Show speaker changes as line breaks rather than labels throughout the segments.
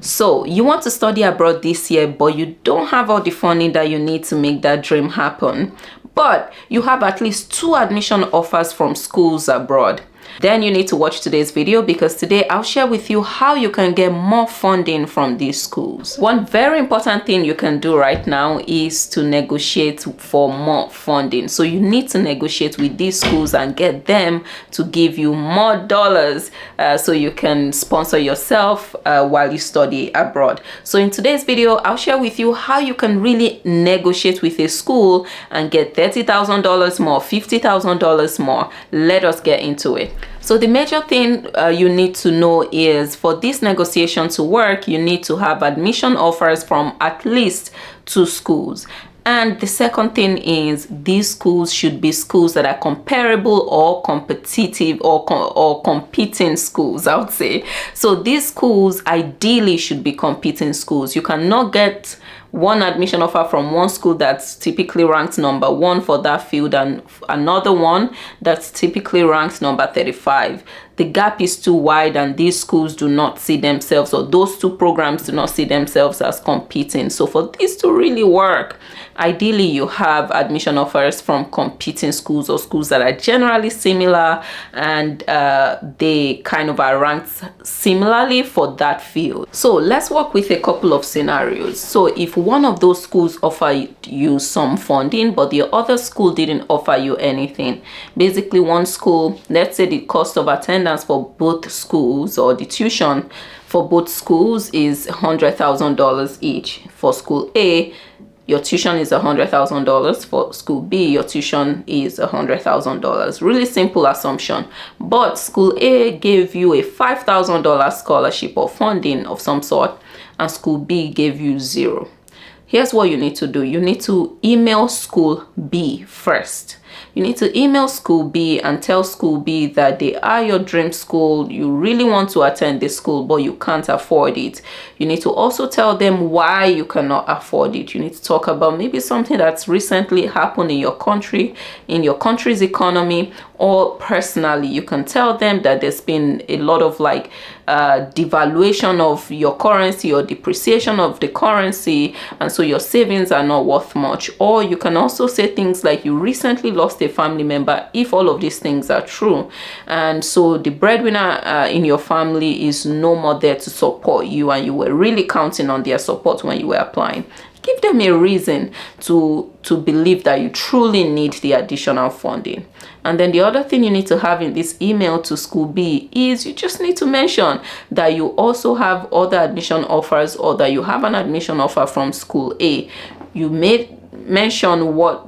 So you want to study abroad this year, but you don't have all the funding that you need to make that dream happen. But you have at least 2 admission offers from schools abroad. Then you need to watch today's video, because today I'll share with you how you can get more funding from these schools. One very important thing you can do right now is to negotiate for more funding. So you need to negotiate with these schools and get them to give you more dollars so you can sponsor yourself while you study abroad. So in today's video, I'll share with you how you can really negotiate with a school and get $30,000 more, $50,000 more. Let us get into it. So the major thing you need to know is, for this negotiation to work, you need to have admission offers from at least 2 schools. And the second thing is, these schools should be schools that are comparable or competitive or competing schools, I would say. So these schools ideally should be competing schools. You cannot get one admission offer from one school that's typically ranked number 1 for that field and another one that's typically ranked number 35. The gap is too wide, and these schools do not see themselves, or those 2 programs do not see themselves as competing. So for this to really work, ideally you have admission offers from competing schools, or schools that are generally similar and they kind of are ranked similarly for that field. So let's work with a couple of scenarios. So if one of those schools offer you some funding, but the other school didn't offer you anything, basically one school, let's say the cost of attendance for both schools, or the tuition for both schools, is $100,000 each. For school A, your tuition is $100,000. For school B, your tuition is $100,000. Really simple assumption. But school A gave you a $5,000 scholarship or funding of some sort, and school B gave you 0. Here's what you need to do. You need to email school B first. You need to email school B and tell school B that they are your dream school. You really want to attend this school, but you can't afford it. You need to also tell them why you cannot afford it. You need to talk about maybe something that's recently happened in your country, in your country's economy, or personally. You can tell them that there's been a lot of devaluation of your currency or depreciation of the currency, and so your savings are not worth much. Or you can also say things like you recently lost a family member, if all of these things are true, and so the breadwinner in your family is no more there to support you, and you were really counting on their support when you were applying. Give them a reason to believe that you truly need the additional funding. And then the other thing you need to have in this email to school B is, you just need to mention that you also have other admission offers, or that you have an admission offer from school A. You may mention what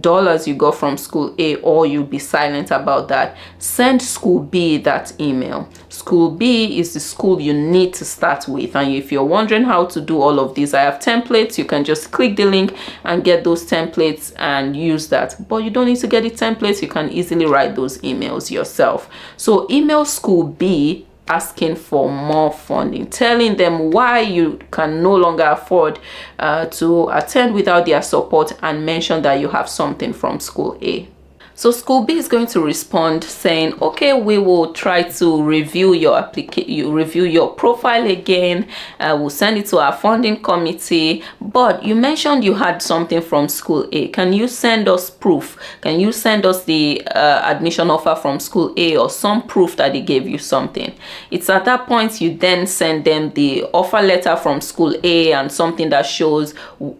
dollars you got from school A, or you'll be silent about that. Send school B that email. School B is the school you need to start with, and if you're wondering how to do all of this, I have templates. You can just click the link and get those templates and use that. But you don't need to get the templates. You can easily write those emails yourself. So email school B asking for more funding, telling them why you can no longer afford to attend without their support, and mention that you have something from school A. So school B is going to respond saying, okay, we will try to review your application, review your profile again. We'll send it to our funding committee. But you mentioned you had something from school A. Can you send us proof? Can you send us the admission offer from school A, or some proof that they gave you something? It's at that point you then send them the offer letter from school A and something that shows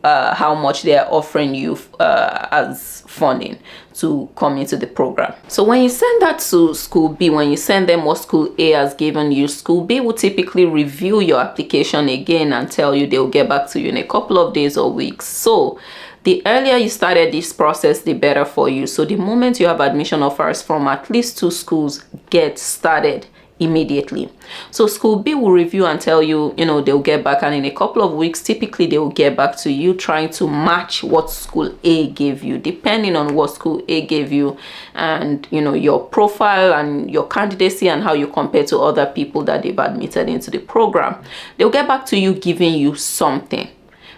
how much they are offering you as funding to come into the program. So when you send that to school B, when you send them what school A has given you, school B will typically review your application again and tell you they'll get back to you in a couple of days or weeks. So the earlier you started this process, the better for you. So the moment you have admission offers from at least 2 schools, get started immediately. So school B will review and tell you, they'll get back, and in a couple of weeks, typically they will get back to you, trying to match what school A gave you, depending on what school A gave you, and your profile and your candidacy and how you compare to other people that they've admitted into the program. They'll get back to you giving you something,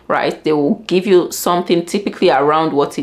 right? They will give you something typically around what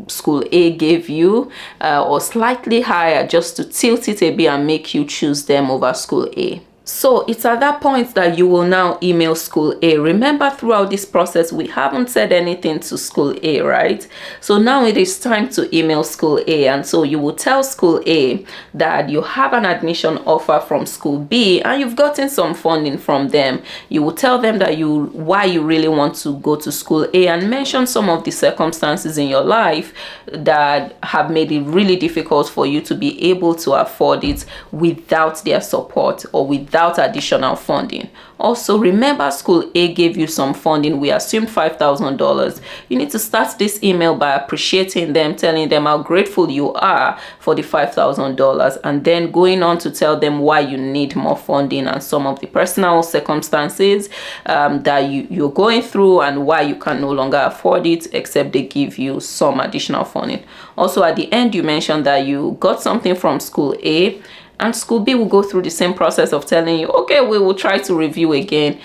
school A gave you, or slightly higher, just to tilt it a bit and make you choose them over school A. So it's at that point that you will now email school A. Remember, throughout this process, we haven't said anything to school A, right? So now it is time to email school A. And so you will tell school A that you have an admission offer from school B and you've gotten some funding from them. You will tell them that why you really want to go to school A and mention some of the circumstances in your life that have made it really difficult for you to be able to afford it without their support or without additional funding. Also, remember, school A gave you some funding. We assumed $5,000. You need to start this email by appreciating them, telling them how grateful you are for the $5,000, and then going on to tell them why you need more funding and some of the personal circumstances that you're going through and why you can no longer afford it except they give you some additional funding. Also, at the end, you mentioned that you got something from school A, and school B will go through the same process of telling you, okay, we will try to review again.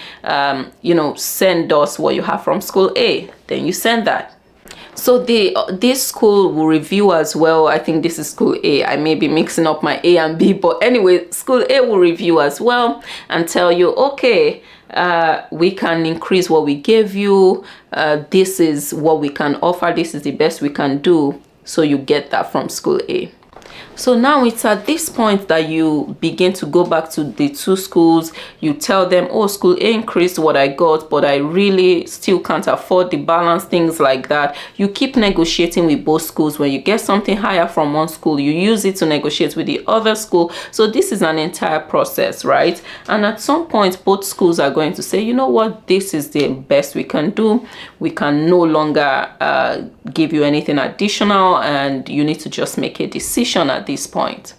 Send us what you have from school A. Then you send that. So this school will review as well. I think this is school A. I may be mixing up my A and B, but anyway, school A will review as well and tell you, okay, we can increase what we gave you. This is what we can offer. This is the best we can do. So you get that from school A. So now it's at this point that you begin to go back to the two schools. You tell them, oh, school A increased what I got, but I really still can't afford the balance, things like that. You keep negotiating with both schools. When you get something higher from one school, you use it to negotiate with the other school. So this is an entire process, right? And at some point, both schools are going to say, you know what, this is the best we can do. We can no longer give you anything additional, and you need to just make a decision at this point.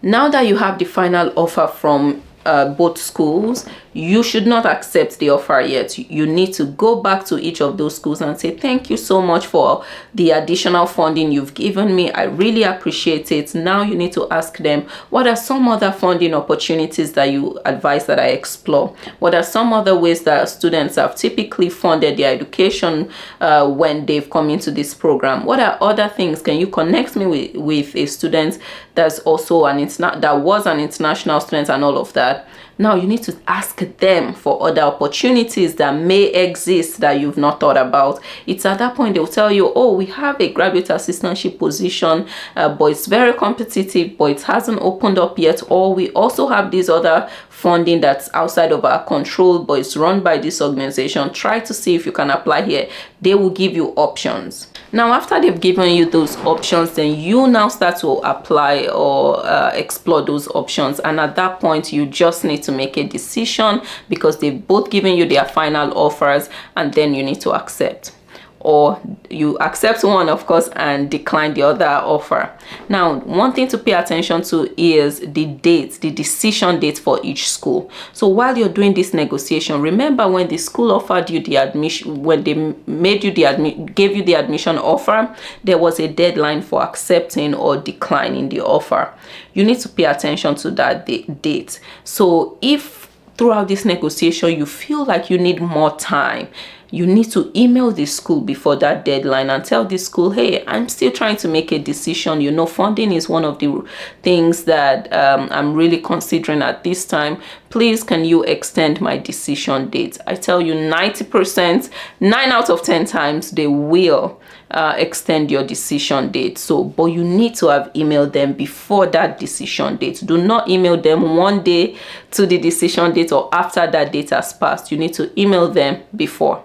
Now that you have the final offer from both schools, you should not accept the offer yet. You need to go back to each of those schools and say, thank you so much for the additional funding you've given me. I really appreciate it. Now you need to ask them, what are some other funding opportunities that you advise that I explore? What are some other ways that students have typically funded their education when they've come into this program? What are other things? Can you connect me with a student that's also that was an international student and all of that? Now you need to ask them for other opportunities that may exist that you've not thought about. It's at that point they'll tell you, oh, we have a graduate assistantship position, but it's very competitive, but it hasn't opened up yet. Or we also have this other funding that's outside of our control, but it's run by this organization. Try to see if you can apply here. They will give you options. Now, after they've given you those options, then you now start to apply or explore those options. And at that point, you just need to make a decision because they've both given you their final offers, and then you need to accept. Or you accept one, of course, and decline the other offer. Now, one thing to pay attention to is the date, the decision date for each school. So while you're doing this negotiation, remember when the school offered you the admission, when they made you gave you the admission offer, there was a deadline for accepting or declining the offer. You need to pay attention to that date. So if throughout this negotiation you feel like you need more time, you need to email the school before that deadline and tell the school, hey, I'm still trying to make a decision. You know, funding is one of the things that I'm really considering at this time. Please, can you extend my decision date? I tell you 90%, 9 out of 10 times, they will extend your decision date. So, but you need to have emailed them before that decision date. Do not email them one day to the decision date or after that date has passed. You need to email them before.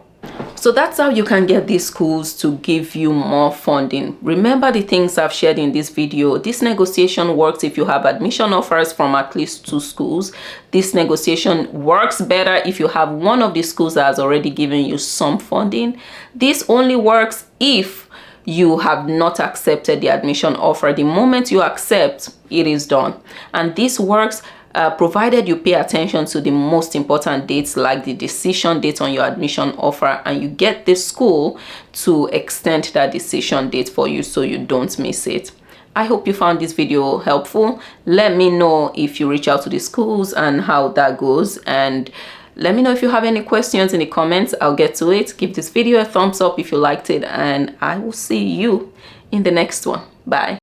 So that's how you can get these schools to give you more funding. Remember the things I've shared in this video. This negotiation works if you have admission offers from at least 2 schools. This negotiation works better if you have one of the schools that has already given you some funding. This only works if you have not accepted the admission offer. The moment you accept, it is done. And this works provided you pay attention to the most important dates like the decision date on your admission offer, and you get the school to extend that decision date for you so you don't miss it. I hope you found this video helpful. Let me know if you reach out to the schools and how that goes, and let me know if you have any questions in the comments. I'll get to it. Give this video a thumbs up if you liked it, and I will see you in the next one. Bye.